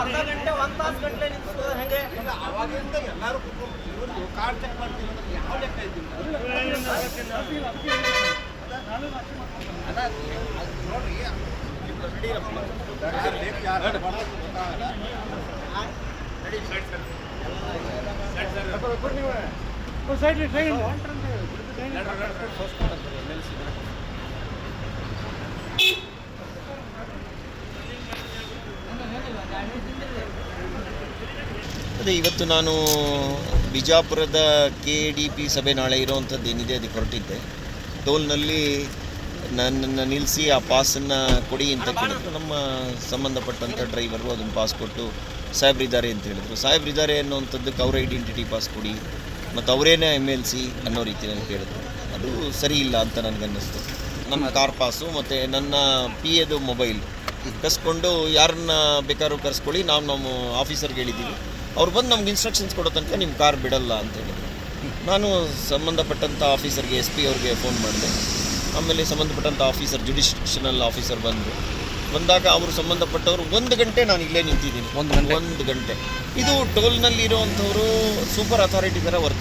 ಒಂದು ಅರ್ಧ ಗಂಟೆ ಒಂದು ತಾಸು ಗಂಟೆ ನಿಂತು ಹೆಂಗೆ ಅವಾಗಿಂದ ಎಲ್ಲರೂ ಕಾರ್ಡ್ ಚೆಕ್ ಮಾಡ್ತೀವಿ ಅಂದ್ರೆ ಯಾವ ಲೆಕ್ಕ ಇದ್ದಿಲ್ಲ ಅಲ್ಲ ನೋಡ್ರಿ ಅದೇ ಇವತ್ತು ನಾನು ಬಿಜಾಪುರದ KDP ಸಭೆ ನಾಳೆ ಇರೋವಂಥದ್ದು ಏನಿದೆ ಅದಕ್ಕೆ ಹೊರಟಿದ್ದೆ. ಟೋಲ್ನಲ್ಲಿ ನನ್ನನ್ನು ನಿಲ್ಲಿಸಿ ಆ ಪಾಸನ್ನು ಕೊಡಿ ಅಂತ ಕೇಳಿದ್ರು. ನಮ್ಮ ಸಂಬಂಧಪಟ್ಟಂಥ ಡ್ರೈವರು ಅದನ್ನು ಪಾಸ್ ಕೊಟ್ಟು ಸಾಹೇಬ್ರಿದ್ದಾರೆ ಅಂತ ಹೇಳಿದ್ರು. ಸಾಹೇಬ್ರಿದ್ದಾರೆ ಅನ್ನೋವಂಥದ್ದಕ್ಕೆ ಅವರ ಐಡೆಂಟಿಟಿ ಪಾಸ್ ಕೊಡಿ ಮತ್ತು ಅವರೇನೇ MLC ಅನ್ನೋ ರೀತಿಯಲ್ಲಿ ಕೇಳಿದ್ರು. ಅದು ಸರಿ ಇಲ್ಲ ಅಂತ ನನಗನ್ನಿಸ್ತು. ನಮ್ಮ ಕಾರ್ ಪಾಸು ಮತ್ತು ನನ್ನ PAದು ಮೊಬೈಲ್ ಕಸ್ಕೊಂಡು ಯಾರನ್ನ ಬೇಕಾದ್ರೂ ಕರೆಸ್ಕೊಳ್ಳಿ, ನಾವು ನಮ್ಮ ಆಫೀಸರ್ಗೆ ಹೇಳಿದ್ದೀವಿ, ಅವ್ರು ಬಂದು ನಮ್ಗೆ ಇನ್ಸ್ಟ್ರಕ್ಷನ್ಸ್ ಕೊಡೋ ತನಕ ನಿಮ್ಮ ಕಾರ್ ಬಿಡಲ್ಲ ಅಂತ ಹೇಳಿದ್ರು. ನಾನು ಸಂಬಂಧಪಟ್ಟಂಥ ಆಫೀಸರ್ಗೆ SP ಅವ್ರಿಗೆ ಫೋನ್ ಮಾಡಿದೆ. ಆಮೇಲೆ ಸಂಬಂಧಪಟ್ಟಂಥ ಆಫೀಸರ್ ಜುಡಿಷನಲ್ ಆಫೀಸರ್ ಬಂದಾಗ ಅವರು ಸಂಬಂಧಪಟ್ಟವರು 1 ಗಂಟೆ ನಾನು ಇಲ್ಲೇ ನಿಂತಿದ್ದೀನಿ. 1 ಗಂಟೆ. ಇದು ಟೋಲ್ನಲ್ಲಿರೋವಂಥವರು ಸೂಪರ್ ಅಥಾರಿಟಿ ಥರ ವರ್ತಿಸ್ತಾರೆ.